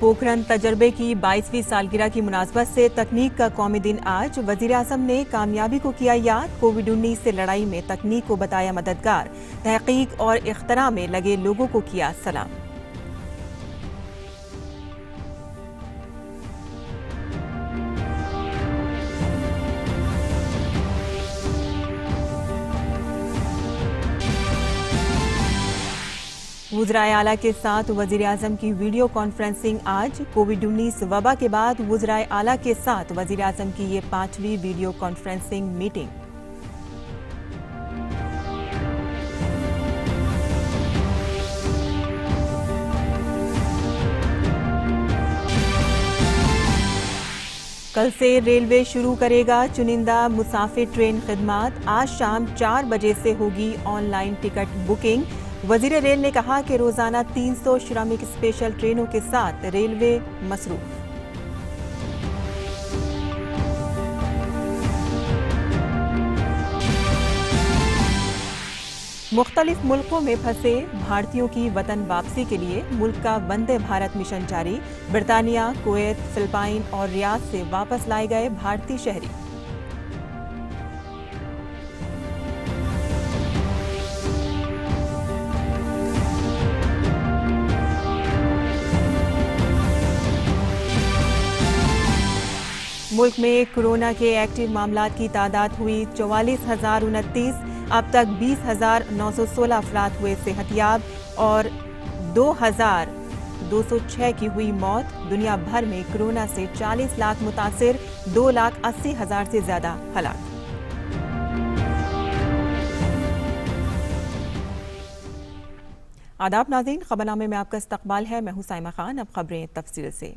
पोखरण तजर्बे की 22वीं सालगिरह की मुनासबत से तकनीक का कौमी दिन आज वज़ीर-ए-आज़म ने कामयाबी को किया याद। कोविड-19 से लड़ाई में तकनीक को बताया मददगार। तहकीक और इख्तरा में लगे लोगों को किया सलाम। वज़राए आला के साथ वज़ीर-ए-आज़म की वीडियो कॉन्फ्रेंसिंग आज। कोविड-19 वबा के बाद वज़राए आला के साथ वज़ीर-ए-आज़म की ये 5वीं वीडियो कॉन्फ्रेंसिंग मीटिंग। कल से रेलवे शुरू करेगा चुनिंदा मुसाफिर ट्रेन खिदमात। आज शाम 4 बजे से होगी ऑनलाइन टिकट बुकिंग। वजीर रेल ने कहा कि रोजाना 300 श्रमिक स्पेशल ट्रेनों के साथ रेलवे मसरूफ। मुख्तलिफ मुल्कों में फंसे भारतीयों की वतन वापसी के लिए मुल्क का वंदे भारत मिशन जारी। बरतानिया, कुवैत, फिलिपाइन और रियाद से वापस लाए गए भारतीय शहरी। मुल्क में कोरोना के एक्टिव मामलात की तादाद हुई 44,029। अब तक 20,916 अफराद हुए सेहतियाब और 2,206 की हुई मौत। दुनिया भर में कोरोना से 40 लाख मुतासिर, 2,80,000 से ज्यादा हलाक। आदाब नाज़रीन, खबरनामे में आपका इस्तकबाल है। मैं हूं साइमा खान। अब खबरें तफसील से।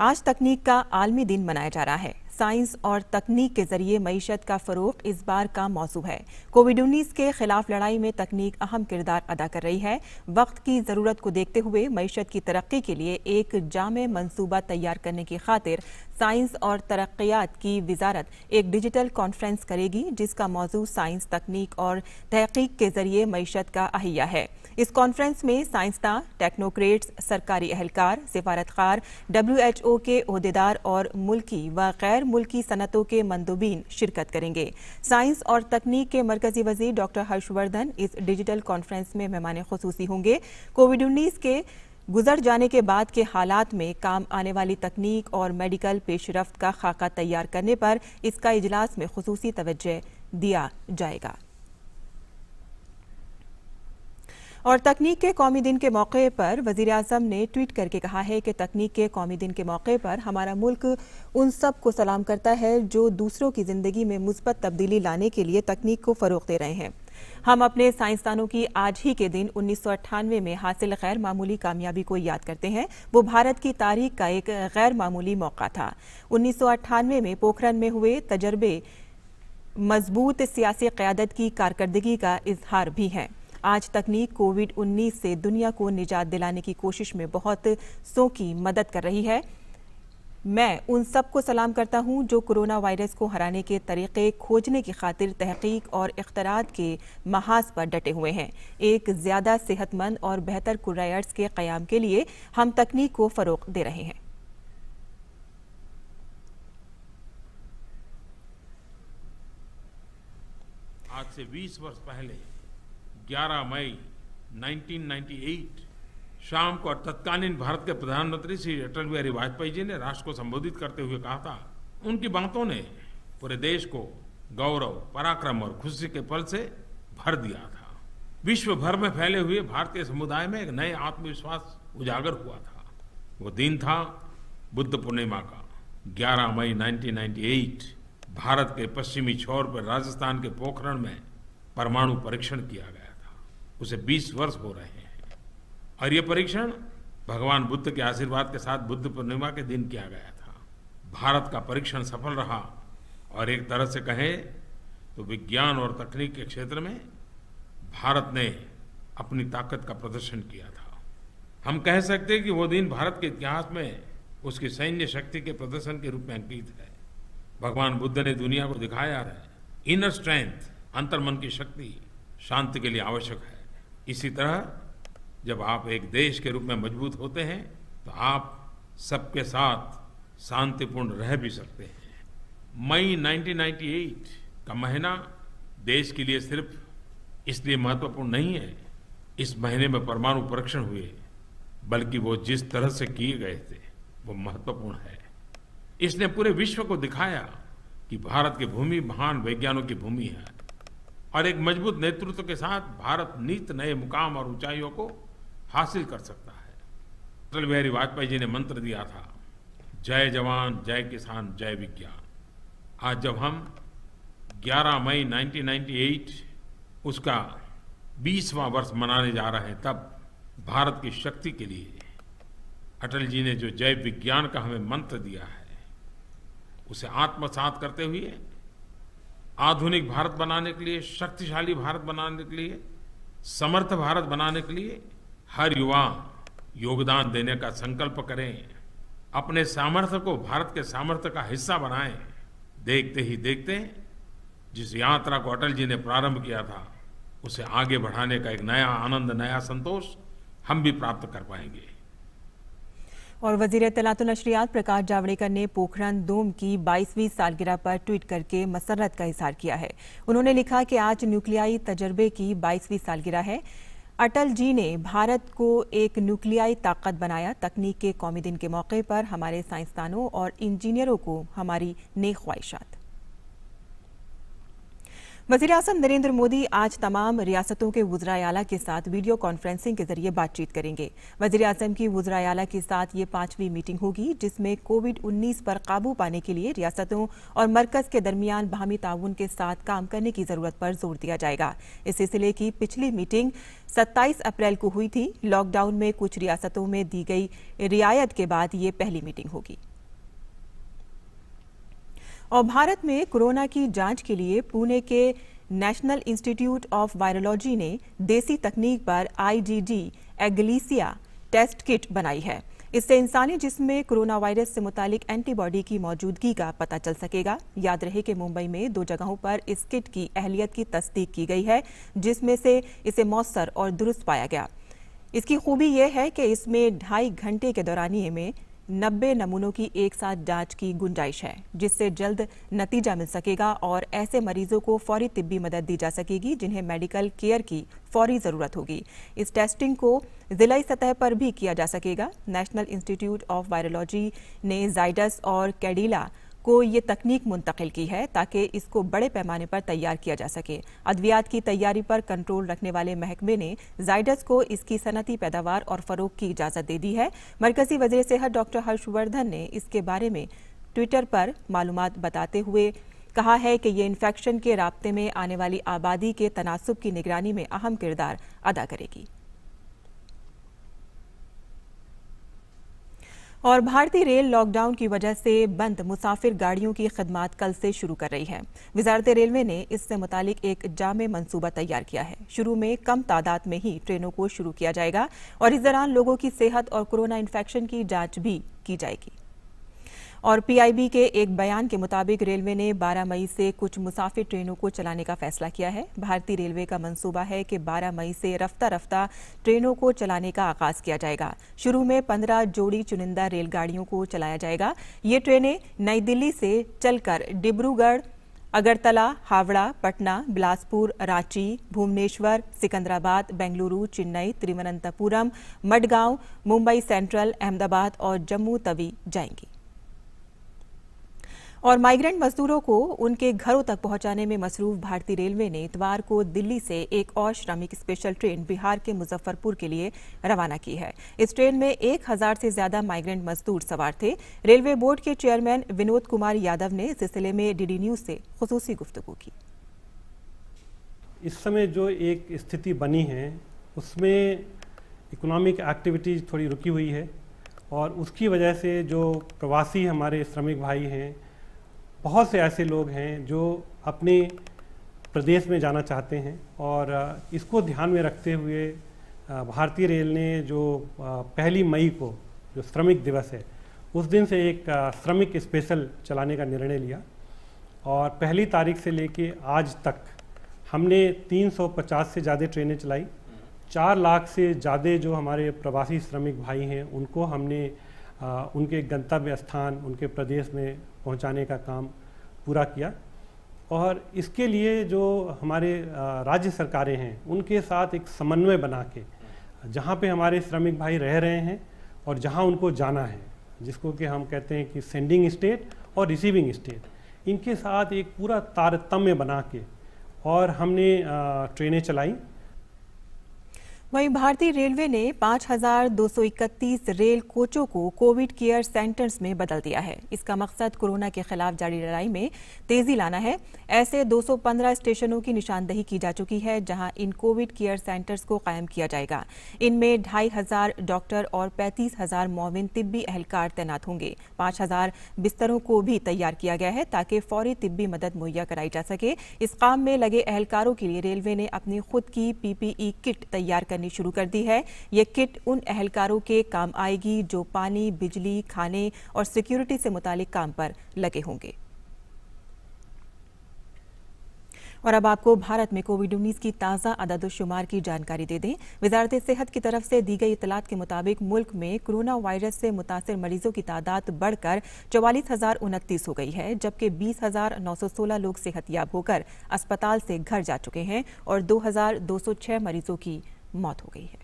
आज तकनीक का आलमी दिन मनाया जा रहा है। साइंस और तकनीक के जरिए मईशत का फरोग इस बार का मौजू है। कोविड-19 के खिलाफ लड़ाई में तकनीक अहम किरदार अदा कर रही है। वक्त की जरूरत को देखते हुए मईशत की तरक्की के लिए एक जामे मंसूबा तैयार करने की खातिर साइंस और तरक्कियात की वजारत एक डिजिटल कॉन्फ्रेंस करेगी, जिसका मौजू साइंस, तकनीक और तहकीक के जरिए मईशत का अहिया है। इस कॉन्फ्रेंस में साइंसदान, टेक्नोक्रेट्स, सरकारी अहलकार, सिफारतकार, WHO के ओहदेदार और मुल्की व गैर मुल्की सनतों के मंदुबीन शिरकत करेंगे। साइंस और तकनीक के मरकजी वजीर डॉक्टर हर्षवर्धन इस डिजिटल कॉन्फ्रेंस में मेहमान खुसूसी होंगे। कोविड-19 के गुजर जाने के बाद के हालात में काम आने वाली तकनीक और मेडिकल पेशरफ्त का खाका तैयार करने पर इसका इजलास में खुसूसी तवज्जो दिया जाएगा। और तकनीक के कौमी दिन के मौके पर वज़ीर-ए-आज़म ने ट्वीट करके कहा है कि तकनीक के कौमी दिन के मौके पर हमारा मुल्क उन सब को सलाम करता है जो दूसरों की ज़िंदगी में मुस्बत तब्दीली लाने के लिए तकनीक को फ़रोग़ दे रहे हैं। हम अपने साइंसदानों की आज ही के दिन 1998 में हासिल गैर मामूली कामयाबी को याद करते हैं। वो भारत की तारीख का एक गैर मामूली मौका था। 1998 में पोखरण में हुए तजर्बे मजबूत सियासी क़यादत की कारकर्दगी का इजहार भी है। आज तकनीक कोविड-19 से दुनिया को निजात दिलाने की कोशिश में बहुत सौ की मदद कर रही है। मैं उन सब को सलाम करता हूं जो कोरोना वायरस को हराने के तरीके खोजने की खातिर तहकीक और इख्तरात के महाज पर डटे हुए हैं। एक ज्यादा सेहतमंद और बेहतर कुर्रायर्स के क़याम के लिए हम तकनीक को फ़रोग़ दे रहे हैं। आज से 20 वर्ष पहले 11 मई 1998 शाम को तत्कालीन भारत के प्रधानमंत्री श्री अटल बिहारी वाजपेयी जी ने राष्ट्र को संबोधित करते हुए कहा था, उनकी बातों ने पूरे देश को गौरव, पराक्रम और खुशी के पल से भर दिया था। विश्व भर में फैले हुए भारतीय समुदाय में एक नए आत्मविश्वास उजागर हुआ था। वो दिन था बुद्ध पूर्णिमा का। 11 मई 1998 भारत के पश्चिमी छोर पर राजस्थान के पोखरण में परमाणु परीक्षण किया गया था। उसे 20 वर्ष हो रहे हैं और ये परीक्षण भगवान बुद्ध के आशीर्वाद के साथ बुद्ध पूर्णिमा के दिन किया गया था। भारत का परीक्षण सफल रहा और एक तरह से कहें तो विज्ञान और तकनीक के क्षेत्र में भारत ने अपनी ताकत का प्रदर्शन किया था। हम कह सकते हैं कि वो दिन भारत के इतिहास में उसकी सैन्य शक्ति के प्रदर्शन के रूप में अंकित है। भगवान बुद्ध ने दुनिया को दिखाया है इनर स्ट्रेंथ, अंतर्मन की शक्ति शांति के लिए आवश्यक है। इसी तरह जब आप एक देश के रूप में मजबूत होते हैं तो आप सबके साथ शांतिपूर्ण रह भी सकते हैं। मई 1998 का महीना देश के लिए सिर्फ इसलिए महत्वपूर्ण नहीं है इस महीने में परमाणु परीक्षण हुए, बल्कि वो जिस तरह से किए गए थे वो महत्वपूर्ण है। इसने पूरे विश्व को दिखाया कि भारत की भूमि महान वैज्ञानिकों की भूमि है और एक मजबूत नेतृत्व के साथ भारत नित नए मुकाम और ऊंचाइयों को हासिल कर सकता है। अटल बिहारी वाजपेयी जी ने मंत्र दिया था, जय जवान जय किसान जय विज्ञान। आज जब हम 11 मई 1998 उसका 20वां वर्ष मनाने जा रहे हैं, तब भारत की शक्ति के लिए अटल जी ने जो जय विज्ञान का हमें मंत्र दिया है, उसे आत्मसात करते हुए आधुनिक भारत बनाने के लिए, शक्तिशाली भारत बनाने के लिए, समर्थ भारत बनाने के लिए हर युवा योगदान देने का संकल्प करें, अपने सामर्थ्य को भारत के सामर्थ्य का हिस्सा बनाएं। देखते ही देखते जिस यात्रा को अटल जी ने प्रारंभ किया था, उसे आगे बढ़ाने का एक नया आनंद, नया संतोष हम भी प्राप्त कर पाएंगे। और वजीर इत्तलात व नशरियात प्रकाश जावड़ेकर ने पोखरण दोम की 22वीं सालगिरह पर ट्वीट करके मसर्रत का इजहार किया है। उन्होंने लिखा कि आज न्यूक्लियाई तजर्बे की 22वीं सालगिरह है। अटल जी ने भारत को एक न्यूक्लियाई ताकत बनाया। तकनीक के कौमी दिन के मौके पर हमारे साइंसदानों और इंजीनियरों को हमारी नेक ख्वाहिशात। वज़ीर-ए-आज़म नरेंद्र मोदी आज तमाम रियासतों के वज़राए-आला के साथ वीडियो कॉन्फ्रेंसिंग के जरिए बातचीत करेंगे। वज़ीर-ए-आज़म की वज़राए-आला के साथ ये 5वीं मीटिंग होगी, जिसमें कोविड-19 पर काबू पाने के लिए रियासतों और मरकज के दरमियान बाहमी ताउन के साथ काम करने की जरूरत पर जोर दिया जाएगा। इस सिलसिले की पिछली मीटिंग 27 अप्रैल को हुई थी। लॉकडाउन में कुछ रियासतों में दी गई रियायत के बाद ये पहली मीटिंग होगी। और भारत में कोरोना की जांच के लिए पुणे के नेशनल इंस्टीट्यूट ऑफ वायरोलॉजी ने देसी तकनीक पर IgG एगलीसिया टेस्ट किट बनाई है। इससे इंसानी जिस्म में कोरोना वायरस से मुतालिक एंटीबॉडी की मौजूदगी का पता चल सकेगा। याद रहे कि मुंबई में 2 जगहों पर इस किट की अहलियत की तस्दीक की गई है, जिसमें से इसे मौसर और दुरुस्त पाया गया। इसकी खूबी यह है कि इसमें 2.5 घंटे के दौरानिए में 90 नमूनों की एक साथ जांच की गुंजाइश है, जिससे जल्द नतीजा मिल सकेगा और ऐसे मरीजों को फौरी तिब्बी मदद दी जा सकेगी जिन्हें मेडिकल केयर की फौरी जरूरत होगी। इस टेस्टिंग को जिलाई सतह पर भी किया जा सकेगा। नेशनल इंस्टीट्यूट ऑफ वायरोलॉजी ने जाइडस और कैडिला को ये तकनीक मुंतकिल की है ताकि इसको बड़े पैमाने पर तैयार किया जा सके। अद्वियात की तैयारी पर कंट्रोल रखने वाले महकमे ने जाइडस को इसकी सनती पैदावार और फरोख की इजाजत दे दी है। मरकजी वजीर सेहत डॉक्टर हर्षवर्धन ने इसके बारे में ट्विटर पर मालूमात बताते हुए कहा है कि ये इन्फेक्शन के राब्ते में आने वाली आबादी के तनासुब की निगरानी में अहम किरदार अदा करेगी। और भारतीय रेल लॉकडाउन की वजह से बंद मुसाफिर गाड़ियों की खिदमात कल से शुरू कर रही है। वजारत रेलवे ने इससे मुतालिक एक जामे मंसूबा तैयार किया है। शुरू में कम तादाद में ही ट्रेनों को शुरू किया जाएगा और इस दौरान लोगों की सेहत और कोरोना इन्फेक्शन की जांच भी की जाएगी। और PIB के एक बयान के मुताबिक रेलवे ने 12 मई से कुछ मुसाफिर ट्रेनों को चलाने का फैसला किया है। भारतीय रेलवे का मंसूबा है कि 12 मई से रफ्ता रफ्ता ट्रेनों को चलाने का आगाज किया जाएगा। शुरू में 15 जोड़ी चुनिंदा रेलगाड़ियों को चलाया जाएगा। ये ट्रेनें नई दिल्ली से चलकर डिब्रूगढ़, अगरतला, हावड़ा, पटना, बिलासपुर, रांची, भुवनेश्वर, सिकंदराबाद, बेंगलुरु, चेन्नई, तिरुवनंतपुरम, मडगांव, मुंबई सेंट्रल, अहमदाबाद और जम्मू तवी जाएंगी। और माइग्रेंट मजदूरों को उनके घरों तक पहुंचाने में मसरूफ भारतीय रेलवे ने इतवार को दिल्ली से एक और श्रमिक स्पेशल ट्रेन बिहार के मुजफ्फरपुर के लिए रवाना की है। इस ट्रेन में 1000 से ज्यादा माइग्रेंट मजदूर सवार थे। रेलवे बोर्ड के चेयरमैन विनोद कुमार यादव ने इस सिलसिले में DD न्यूज से खुसूसी गुफ्तगू की। इस समय जो एक स्थिति बनी है उसमें इकोनॉमिक एक्टिविटीज थोड़ी रुकी हुई है और उसकी वजह से जो प्रवासी हमारे श्रमिक भाई हैं, बहुत से ऐसे लोग हैं जो अपने प्रदेश में जाना चाहते हैं और इसको ध्यान में रखते हुए भारतीय रेल ने जो 1 मई को जो श्रमिक दिवस है उस दिन से एक श्रमिक स्पेशल चलाने का निर्णय लिया और 1 तारीख से लेके आज तक हमने 350 से ज़्यादा ट्रेनें चलाई। 4 लाख से ज़्यादा जो हमारे प्रवासी श्रमिक भाई हैं उनको हमने उनके गंतव्य स्थान, उनके प्रदेश में पहुंचाने का काम पूरा किया। और इसके लिए जो हमारे राज्य सरकारें हैं उनके साथ एक समन्वय बना के जहाँ पे हमारे श्रमिक भाई रह रहे हैं और जहाँ उनको जाना है, जिसको कि हम कहते हैं कि सेंडिंग स्टेट और रिसीविंग स्टेट, इनके साथ एक पूरा तारतम्य बना के और हमने ट्रेनें चलाई। वहीं भारतीय रेलवे ने 5,231 रेल कोचों को कोविड केयर सेंटर्स में बदल दिया है। इसका मकसद कोरोना के खिलाफ जारी लड़ाई में तेजी लाना है। ऐसे 215 स्टेशनों की निशानदेही की जा चुकी है जहां इन कोविड केयर सेंटर्स को कायम किया जाएगा। इनमें 2,500 डॉक्टर और 35,000 मुआविन तिब्बी एहलकार तैनात होंगे। 5,000 बिस्तरों को भी तैयार किया गया है ताकि फौरी तिब्बी मदद मुहैया कराई जा सके। इस काम में लगे एहलकारों के लिए रेलवे ने अपनी खुद की PPE किट तैयार करनी शुरू कर दी है। ये किट उन एहलकारों के काम आएगी जो पानी, बिजली, खाने और सिक्योरिटी से मुतालिक काम पर लगे होंगे। और अब आपको भारत में कोविड-19 की ताज़ा अदद-ओ-शुमार की जानकारी दे दें। वजारत सेहत की तरफ से दी गई इतलात के मुताबिक मुल्क में कोरोना वायरस से मुतासिर मरीजों की तादाद बढ़कर 44,029 हो गई है, जबकि 20,916 लोग सेहतयाब होकर अस्पताल से घर जा चुके हैं और 2,206 मरीजों की मौत हो गई है।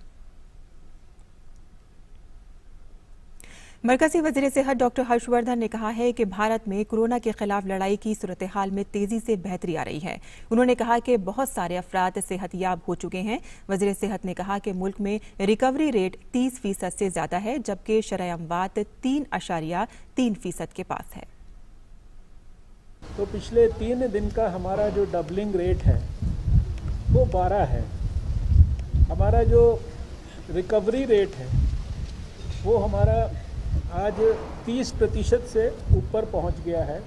मरकजी वजीर सेहत डॉक्टर हर्षवर्धन ने कहा है कि भारत में कोरोना के खिलाफ लड़ाई की सूरत हाल में तेजी से बेहतरी आ रही है। उन्होंने कहा कि बहुत सारे अफराद सेहतयाब हो चुके हैं। वजीर सेहत ने कहा कि मुल्क में रिकवरी रेट 30% से ज्यादा है, जबकि शरह अमवात 3.3% के पास है। तो पिछले 3 दिन का हमारा जो डबलिंग रेट है वो 12 है। हमारा जो रिकवरी रेट है वो हमारा आज 30% से ऊपर पहुंच गया है।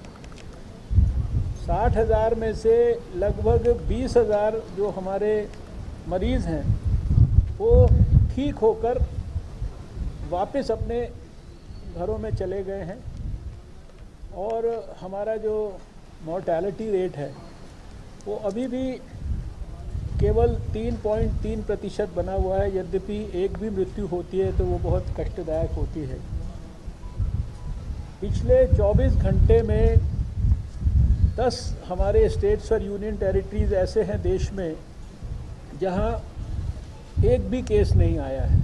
60,000 में से लगभग 20,000 जो हमारे मरीज़ हैं वो ठीक होकर वापस अपने घरों में चले गए हैं और हमारा जो मॉर्टेलिटी रेट है वो अभी भी केवल 3.3% बना हुआ है। यद्यपि एक भी मृत्यु होती है तो वो बहुत कष्टदायक होती है। पिछले 24 घंटे में 10 हमारे स्टेट्स और यूनियन टेरिटरीज ऐसे हैं देश में जहां एक भी केस नहीं आया है।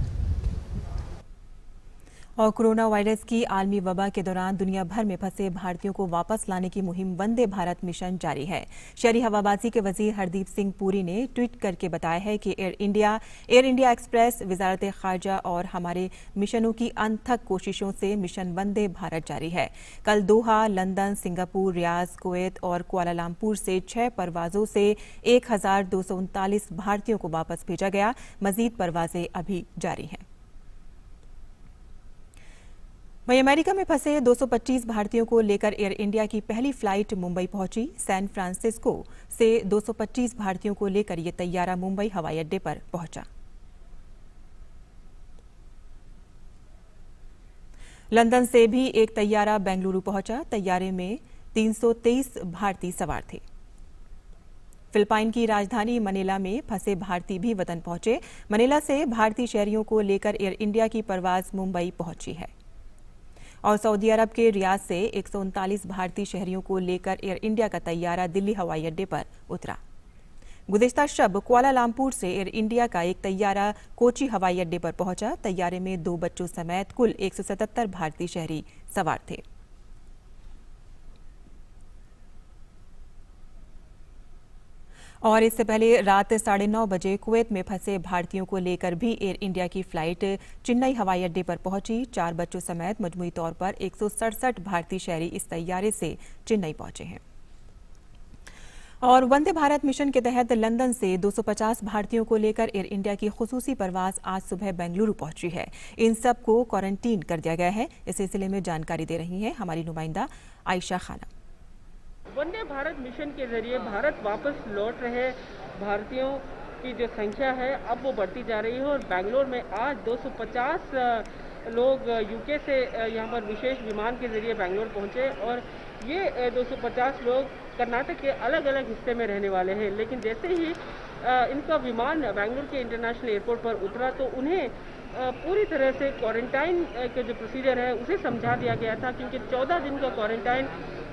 और कोरोना वायरस की आलमी वबा के दौरान दुनिया भर में फंसे भारतीयों को वापस लाने की मुहिम वंदे भारत मिशन जारी है। शहरी हवाबाजी के वजीर हरदीप सिंह पुरी ने ट्वीट करके बताया है कि एयर इंडिया एक्सप्रेस, वजारत खारजा और हमारे मिशनों की अनथक कोशिशों से मिशन वंदे भारत जारी है। कल दोहा, लंदन, सिंगापुर, रियाद, कुवैत और कुआलालंपुर से 6 परवाजों से 1,239 भारतीयों को वापस भेजा गया। मजीद परवाजें अभी जारी हैं। वहीं अमेरिका में फंसे 225 भारतीयों को लेकर एयर इंडिया की पहली फ्लाइट मुंबई पहुंची। सैन फ्रांसिस्को से 225 भारतीयों को लेकर यह तैयारा मुंबई हवाई अड्डे पर पहुंचा। लंदन से भी एक तैयारा बेंगलुरु पहुंचा। तैयारे में 323 भारतीय सवार थे। फिलिपाइन की राजधानी मनीला में फंसे भारतीय भी वतन पहुंचे। मनीला से भारतीय शहरियों को लेकर एयर इंडिया की परवाज मुंबई पहुंची है। और सऊदी अरब के रियाद से 139 भारतीय शहरियों को लेकर एयर इंडिया का तैयारा दिल्ली हवाई अड्डे पर उतरा। गुज़िश्ता शब कुआलालंपुर से एयर इंडिया का एक तैयारा कोची हवाई अड्डे पर पहुंचा। तैयारे में 2 बच्चों समेत कुल 177 भारतीय शहरी सवार थे। और इससे पहले रात 9:30 बजे कुवैत में फंसे भारतीयों को लेकर भी एयर इंडिया की फ्लाइट चेन्नई हवाई अड्डे पर पहुंची। 4 बच्चों समेत मजमूई तौर पर 167 भारतीय शहरी इस तैयारे से चेन्नई पहुंचे हैं। और वंदे भारत मिशन के तहत लंदन से 250 भारतीयों को लेकर एयर इंडिया की खुसूसी परवाज आज सुबह बेंगलुरु पहुंची है। इन सब को क्वारंटीन कर दिया गया है। इस सिलसिले में जानकारी दे रही हैं हमारी नुमाइंदा आयशा खानम। वंदे भारत मिशन के जरिए भारत वापस लौट रहे भारतीयों की जो संख्या है अब वो बढ़ती जा रही है और बेंगलोर में आज 250 लोग यूके से यहाँ पर विशेष विमान के जरिए बेंगलोर पहुँचे और ये 250 लोग कर्नाटक के अलग अलग हिस्से में रहने वाले हैं। लेकिन जैसे ही इनका विमान बेंगलोर के इंटरनेशनल एयरपोर्ट पर उतरा तो उन्हें पूरी तरह से क्वारंटाइन का जो प्रोसीजर है उसे समझा दिया गया था, क्योंकि 14 दिन का क्वारंटाइन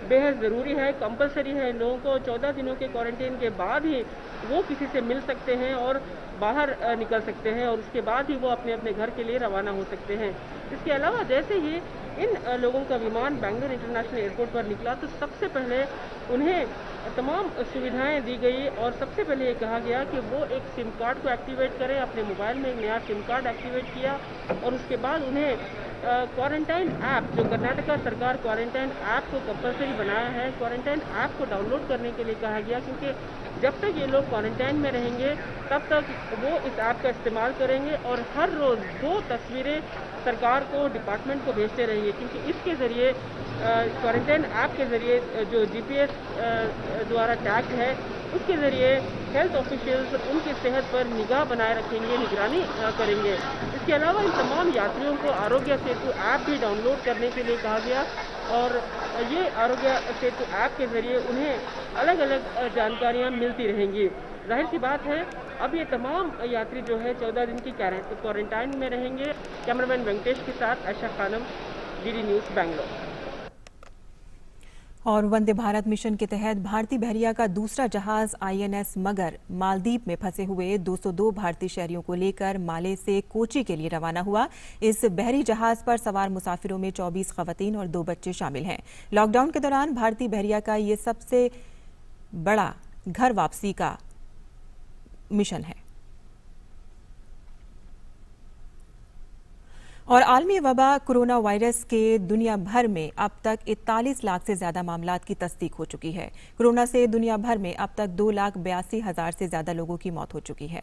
बेहद ज़रूरी है, कंपलसरी है। इन लोगों को 14 दिनों के क्वारंटाइन के बाद ही वो किसी से मिल सकते हैं और बाहर निकल सकते हैं, और उसके बाद ही वो अपने अपने घर के लिए रवाना हो सकते हैं। इसके अलावा जैसे ही इन लोगों का विमान बेंगलुरु इंटरनेशनल एयरपोर्ट पर निकला तो सबसे पहले उन्हें तमाम सुविधाएं दी गई, और सबसे पहले ये कहा गया कि वो एक सिम कार्ड को एक्टिवेट करें। अपने मोबाइल में एक नया सिम कार्ड एक्टिवेट किया, और उसके बाद उन्हें क्वारंटाइन ऐप, जो कर्नाटका सरकार क्वारंटाइन ऐप को कंपलसरी बनाया है, क्वारंटाइन ऐप को डाउनलोड करने के लिए कहा गया, क्योंकि जब तक ये लोग क्वारंटाइन में रहेंगे तब तक वो इस ऐप का इस्तेमाल करेंगे, और हर रोज़ 2 तस्वीरें सरकार को, डिपार्टमेंट को भेजते रहेंगे, क्योंकि इसके ज़रिए क्वारंटाइन ऐप के ज़रिए जो GPS द्वारा टैग है उसके ज़रिए हेल्थ ऑफिशियल्स उनकी सेहत पर निगाह बनाए रखेंगे, निगरानी करेंगे। इसके अलावा इन तमाम यात्रियों को आरोग्य सेतु ऐप भी डाउनलोड करने के लिए कहा गया, और ये आरोग्य सेतु ऐप के ज़रिए उन्हें अलग अलग जानकारियाँ मिलती रहेंगी। जाहिर सी बात है अब ये तमाम यात्री जो है 14 दिन की क्वारंटाइन में रहेंगे। कैमरामैन वेंकटेश के साथ आयशा खानम, DD न्यूज़ बैंगलोर। और वंदे भारत मिशन के तहत भारतीय बहरिया का दूसरा जहाज INS मगर मालदीव में फंसे हुए 202 भारतीय शहरियों को लेकर माले से कोची के लिए रवाना हुआ। इस बहरी जहाज पर सवार मुसाफिरों में 24 खवातीन और 2 बच्चे शामिल हैं। लॉकडाउन के दौरान भारतीय बहरिया का ये सबसे बड़ा घर वापसी का मिशन है। और आलमी वबा कोरोना वायरस के दुनिया भर में अब तक 41 लाख से ज्यादा मामलात की तस्दीक हो चुकी है। कोरोना से दुनिया भर में अब तक 2,82,000 से ज्यादा लोगों की मौत हो चुकी है।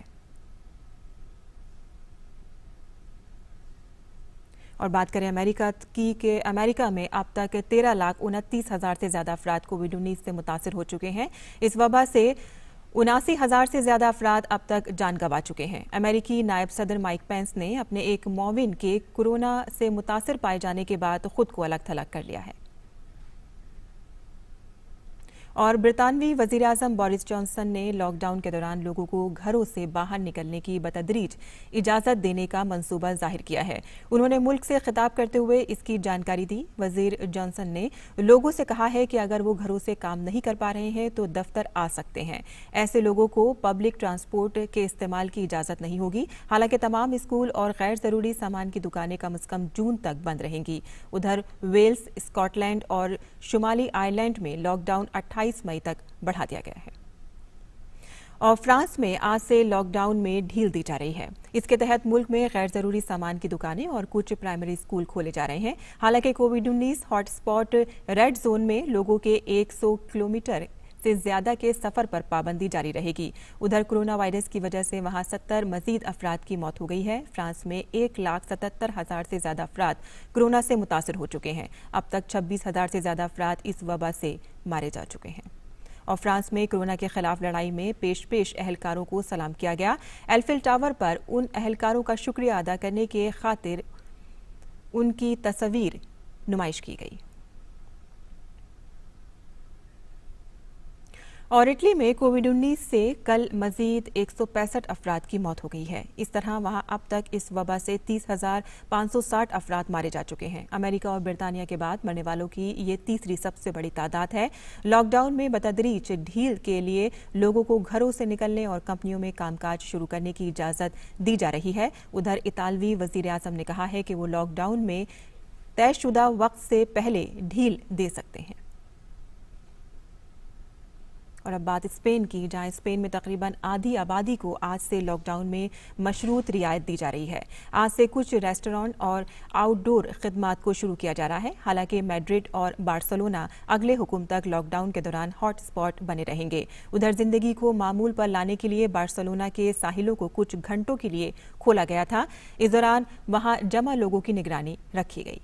और बात करें अमेरिका की कि अमेरिका में अब तक 13,29,000 से ज्यादा अफराद कोविड-19 से मुतासिर हो चुके हैं। इस वबा से 79,000 से ज्यादा अफराद अब तक जान गंवा चुके हैं। अमेरिकी नायब सदर माइक पेंस ने अपने एक मुआविन के कोरोना से मुतासिर पाए जाने के बाद खुद को अलग थलग कर लिया है। और ब्रितानवी वजीर आजम बोरिस जॉनसन ने लॉकडाउन के दौरान लोगों को घरों से बाहर निकलने की बतदरीज इजाजत देने का मंसूबा जाहिर किया है। उन्होंने मुल्क से खिताब करते हुए इसकी जानकारी दी। वजीर जॉनसन ने लोगों से कहा है कि अगर वो घरों से काम नहीं कर पा रहे हैं तो दफ्तर आ सकते हैं। ऐसे लोगों को पब्लिक ट्रांसपोर्ट के इस्तेमाल की इजाजत नहीं होगी। हालांकि तमाम स्कूल और गैर जरूरी सामान की दुकानें कम से कम जून तक बंद रहेंगी। उधर वेल्स, स्कॉटलैंड और शुमाली आयरलैंड में लॉकडाउन 28 मई तक बढ़ा दिया गया है। और फ्रांस में आज से लॉकडाउन में ढील दी जा रही है। इसके तहत मुल्क में गैर जरूरी सामान की दुकानें और कुछ प्राइमरी स्कूल खोले जा रहे हैं। हालांकि कोविड-19 हॉटस्पॉट रेड जोन में लोगों के 100 किलोमीटर से ज्यादा के सफर पर पाबंदी जारी रहेगी। उधर कोरोना वायरस की वजह से वहां 70 मजीद अफराद की मौत हो गई है। फ्रांस में 1,77,000 से ज्यादा अफराद कोरोना से मुतासर हो चुके हैं। अब तक 26,000 से ज्यादा अफराद इस वबा से मारे जा चुके हैं। और फ्रांस में कोरोना के खिलाफ लड़ाई में पेश एहलकारों को सलाम किया गया। एल्फिल टावर पर उन एहलकारों का शुक्रिया अदा करने के खातिर उनकी तस्वीर नुमाइश की गई। और इटली में कोविड-19 से कल मजीद 165 अफराद की मौत हो गई है। इस तरह वहां अब तक इस वबा से 30,560 अफराद मारे जा चुके हैं। अमेरिका और ब्रितानिया के बाद मरने वालों की ये तीसरी सबसे बड़ी तादाद है। लॉकडाउन में बतदरीज ढील के लिए लोगों को घरों से निकलने और कंपनियों में कामकाज शुरू करने की इजाजत दी जा रही है। उधर इतालवी वजीर आजम ने कहा है कि वो लॉकडाउन में तयशुदा वक्त से पहले ढील दे सकते हैं। और अब बात स्पेन की, जहां स्पेन में तकरीबन आधी आबादी को आज से लॉकडाउन में मशरूत रियायत दी जा रही है। आज से कुछ रेस्टोरेंट और आउटडोर खिदमात को शुरू किया जा रहा है। हालांकि मैड्रिड और बार्सिलोना अगले हुक्म तक लॉकडाउन के दौरान हॉटस्पॉट बने रहेंगे। उधर जिंदगी को मामूल पर लाने के लिए बार्सिलोना के साहिलों को कुछ घंटों के लिए खोला गया था। इस दौरान वहां जमा लोगों की निगरानी रखी गई।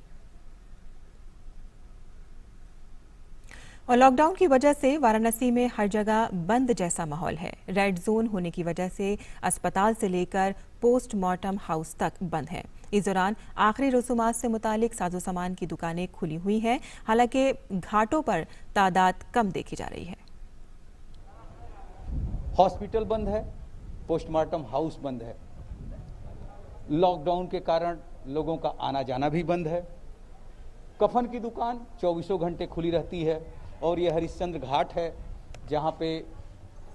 और लॉकडाउन की वजह से वाराणसी में हर जगह बंद जैसा माहौल है। रेड जोन होने की वजह से अस्पताल से लेकर पोस्टमार्टम हाउस तक बंद है। इस दौरान आखिरी रसूमात से मुतालिक साजो सामान की दुकानें खुली हुई हैं। हालांकि घाटों पर तादाद कम देखी जा रही है। हॉस्पिटल बंद है, पोस्टमार्टम हाउस बंद है। लॉकडाउन के कारण लोगों का आना जाना भी बंद है। कफन की दुकान 24 घंटे खुली रहती है और ये हरिश्चंद्र घाट है जहाँ पे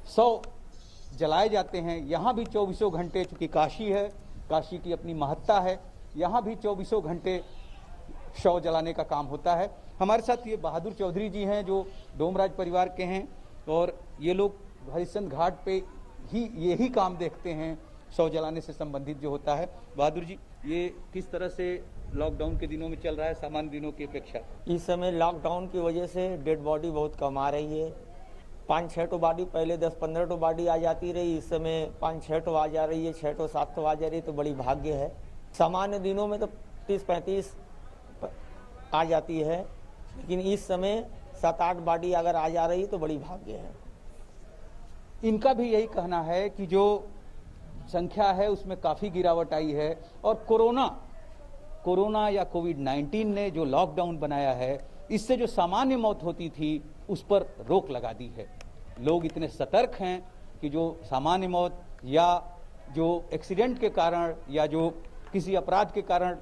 100 जलाए जाते हैं। यहाँ भी 24 घंटे, चूँकि काशी है, काशी की अपनी महत्ता है, यहाँ भी 24 घंटे शव जलाने का काम होता है। हमारे साथ ये बहादुर चौधरी जी हैं जो डोमराज परिवार के हैं और ये लोग हरिश्चंद्र घाट पे ही यही काम देखते हैं, शव जलाने से संबंधित जो होता है। बहादुर जी, ये किस तरह से लॉकडाउन के दिनों में चल रहा है सामान्य दिनों की अपेक्षा? इस समय लॉकडाउन की वजह से डेड बॉडी बहुत कम आ रही है। 5-6 तो बॉडी, पहले 10-15 तो बॉडी आ जाती रही, इस समय 5-6 तो आ जा रही है, 6 तो 7 तो आ जा रही है, तो बड़ी भाग्य है। सामान्य दिनों में तो 30-35 आ जाती है, लेकिन इस समय 7-8 बॉडी अगर आ जा रही तो बड़ी भाग्य है। इनका भी यही कहना है कि जो संख्या है उसमें काफ़ी गिरावट आई है और कोरोना या कोविड-19 ने जो लॉकडाउन बनाया है, इससे जो सामान्य मौत होती थी उस पर रोक लगा दी है। लोग इतने सतर्क हैं कि जो सामान्य मौत या जो एक्सीडेंट के कारण या जो किसी अपराध के कारण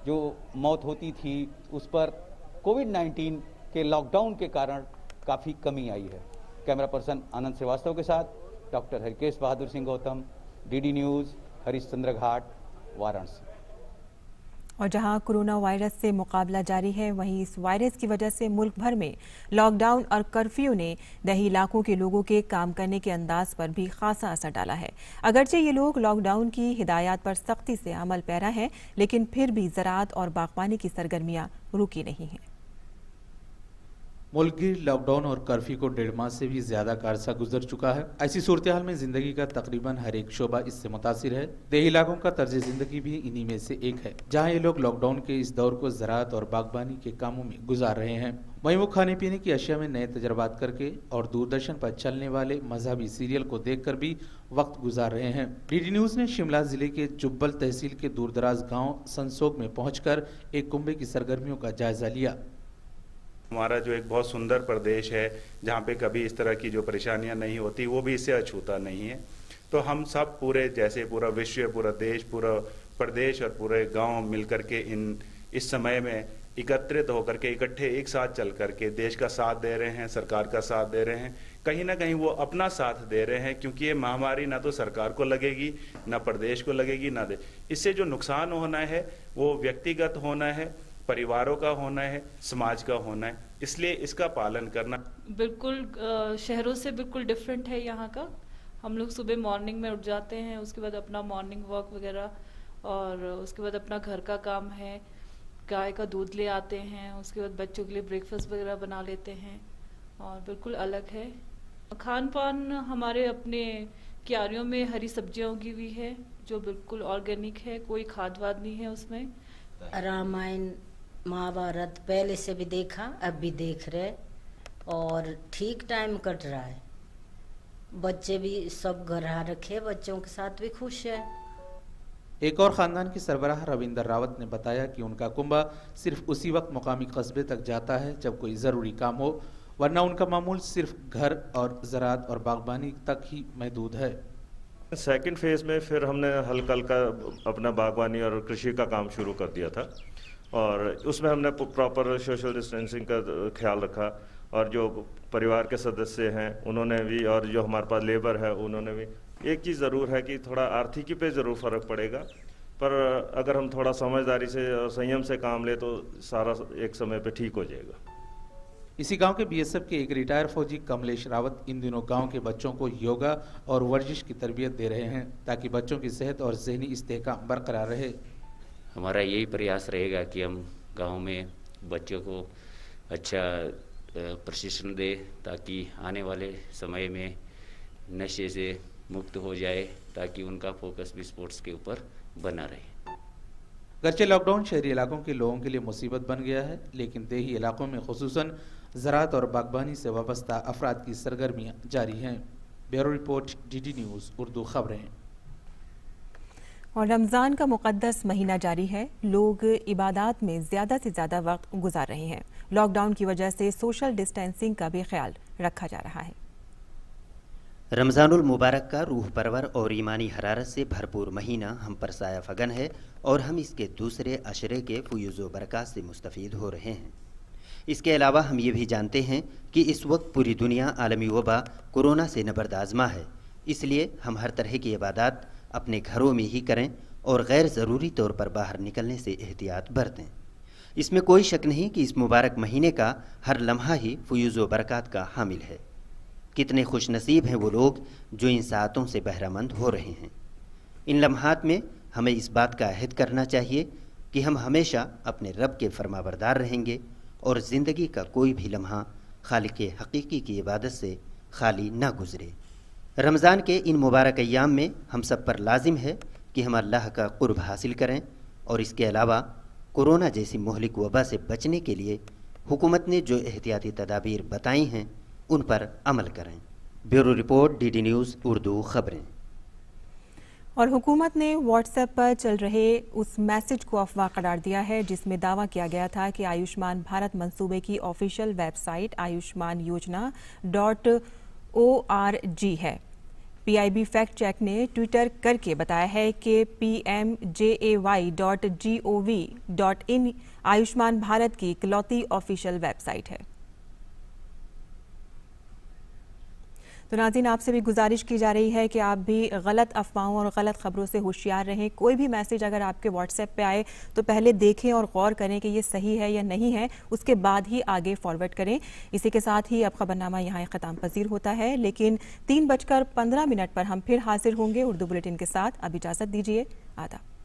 जो मौत होती थी उस पर कोविड-19 के लॉकडाउन के कारण काफ़ी कमी आई है। कैमरा पर्सन आनंद श्रीवास्तव के साथ doctor Harikesh Bahadur Singh Gautam, DD news, Harishchandra घाट, वाराणसी। और जहां कोरोना वायरस से मुकाबला जारी है, वहीं इस वायरस की वजह से मुल्क भर में लॉकडाउन और कर्फ्यू ने देही इलाकों के लोगों के काम करने के अंदाज पर भी खासा असर डाला है। अगरचे ये लोग लॉकडाउन की हिदायत पर सख्ती से अमल पैरा हैं, लेकिन फिर भी ज़राअत और बागबानी की सरगर्मियां रुकी नहीं हैं। मुल्क की लॉकडाउन और कर्फ्यू को 1.5 माह से भी ज्यादा का अरसा गुजर चुका है। ऐसी सूरत हाल में जिंदगी का तकरीबन हर एक शोबा इससे मुतासिर है। देही इलाकों का तर्ज जिंदगी भी इन्हीं में से एक है, जहां ये लोग लॉकडाउन के इस दौर को ज़राअत और बागबानी के कामों में गुजार रहे हैं। वहीं वो खाने पीने की अशिया में नए तजर्बात करके और दूरदर्शन पर चलने वाले मजहबी सीरियल को देखकर भी वक्त गुजार रहे हैं। डीडी न्यूज़ ने शिमला जिले के जुब्बल तहसील के दूरदराज गाँव संसोग में पहुँचकर एक कुंभे की सरगर्मियों का जायजा लिया। हमारा जो एक बहुत सुंदर प्रदेश है जहाँ पे कभी इस तरह की जो परेशानियाँ नहीं होती, वो भी इससे अछूता नहीं है। तो हम सब पूरे, जैसे पूरा विश्व, पूरा देश, पूरा प्रदेश और पूरे गांव मिलकर के इस समय में एकत्रित होकर के इकट्ठे एक साथ चल करके देश का साथ दे रहे हैं, सरकार का साथ दे रहे हैं। कहीं ना कहीं वो अपना साथ दे रहे हैं, क्योंकि ये महामारी ना तो सरकार को लगेगी, ना प्रदेश को लगेगी, ना इससे जो नुकसान होना है वो व्यक्तिगत होना है, परिवारों का होना है, समाज का होना है। इसलिए इसका पालन करना बिल्कुल शहरों से बिल्कुल डिफरेंट है यहाँ का। हम लोग सुबह मॉर्निंग में उठ जाते हैं, उसके बाद अपना मॉर्निंग वॉक वगैरह, और उसके बाद अपना घर का काम है, गाय का दूध ले आते हैं, उसके बाद बच्चों के लिए ब्रेकफास्ट वगैरह बना लेते हैं, और बिल्कुल अलग है। खान पान हमारे अपने क्यारियों में हरी सब्जियाँ उगी हुई है जो बिल्कुल ऑर्गेनिक है, कोई खाद वाद नहीं है उसमें। रामायण महाभारत पहले से भी देखा, अब भी देख रहे, और ठीक टाइम कट रहा है। बच्चे भी सब घर आ रखे, बच्चों के साथ भी खुश है। एक और खानदान की सरबराह रविंदर रावत ने बताया कि उनका कुंभा सिर्फ उसी वक्त मुकामी कस्बे तक जाता है जब कोई ज़रूरी काम हो, वरना उनका मामूल सिर्फ घर और ज़राअत और बागबानी तक ही महदूद है। सेकंड फेज़ में फिर हमने हल्का हल्का अपना बागवानी और कृषि का काम शुरू कर दिया था, और उसमें हमने प्रॉपर सोशल डिस्टेंसिंग का ख्याल रखा, और जो परिवार के सदस्य हैं उन्होंने भी, और जो हमारे पास लेबर है उन्होंने भी। एक चीज़ ज़रूर है कि थोड़ा आर्थिकी पे ज़रूर फ़र्क पड़ेगा, पर अगर हम थोड़ा समझदारी से और संयम से काम ले तो सारा एक समय पे ठीक हो जाएगा। इसी गांव के बीएसएफ के एक रिटायर फौजी कमलेश रावत इन दिनों गांव के बच्चों को योगा और वर्जिश की तरबियत दे रहे हैं, ताकि बच्चों की सेहत और ज़हनी इस्तेहकाम बरकरार रहे। हमारा यही प्रयास रहेगा कि हम गांव में बच्चों को अच्छा प्रशिक्षण दें, ताकि आने वाले समय में नशे से मुक्त हो जाए, ताकि उनका फोकस भी स्पोर्ट्स के ऊपर बना रहे। गर्चे लॉकडाउन शहरी इलाकों के लोगों के लिए मुसीबत बन गया है, लेकिन देही इलाकों में खुसूसन ज़राअत और बागबानी से वाबस्ता अफराद की सरगर्मियाँ जारी हैं। Bureau report, DD news Urdu खबरें। और रमज़ान का मुक़द्दस महीना जारी है, लोग इबादत में ज़्यादा से ज़्यादा वक्त गुजार रहे हैं। लॉकडाउन की वजह से सोशल डिस्टेंसिंग का भी ख्याल रखा जा रहा है। रमज़ानुल मुबारक का रूह परवर और ईमानी हरारत से भरपूर महीना हम पर साया फगन है और हम इसके दूसरे अशरे के फयूज़ व बरक़ात से मुस्तफ़ीद हो रहे हैं। इसके अलावा हम ये भी जानते हैं कि इस वक्त पूरी दुनिया आलमी वबा कोरोना से नबर्दाज़मा है, इसलिए हम हर तरह की इबादत अपने घरों में ही करें और गैर ज़रूरी तौर पर बाहर निकलने से एहतियात बरतें। इसमें कोई शक नहीं कि इस मुबारक महीने का हर लम्हा ही फयूज़ व बरक़ात का हामिल है। कितने खुश नसीब हैं वो लोग जो इन सातों से बहरामंद हो रहे हैं। इन लम्हात में हमें इस बात का अहद करना चाहिए कि हम हमेशा अपने रब के फरमाबरदार रहेंगे और ज़िंदगी का कोई भी लम्हा खालिक हकीकी की इबादत से खाली ना गुज़रे। रमज़ान के इन मुबारक अय्याम में हम सब पर लाजिम है कि हम अल्लाह का कुर्ब हासिल करें और इसके अलावा कोरोना जैसी मुहलिक वबा से बचने के लिए हुकूमत ने जो एहतियाती तदाबीर बताई हैं उन पर अमल करें। Bureau report, DD news Urdu खबरें। और हुकूमत ने व्हाट्सएप पर चल रहे उस मैसेज को अफवाह करार दिया है जिसमें दावा किया गया था कि आयुष्मान भारत मंसूबे की ऑफिशियल वेबसाइट आयुष्मान योजना.org है। PIB फैक्ट चेक ने ट्विटर करके बताया है कि pmjay.gov.in आयुष्मान भारत की इकलौती ऑफिशियल वेबसाइट है। तो नाज़रीन, आपसे भी गुजारिश की जा रही है कि आप भी गलत अफवाहों और गलत खबरों से होशियार रहें। कोई भी मैसेज अगर आपके व्हाट्सएप पे आए तो पहले देखें और गौर करें कि ये सही है या नहीं है, उसके बाद ही आगे फॉरवर्ड करें। इसी के साथ ही अब खबरनामा यहाँ ख़त्म पजीर होता है, लेकिन 3:15 पर हम फिर हाजिर होंगे उर्दू बुलेटिन के साथ। अब इजाज़त दीजिए, आदाब।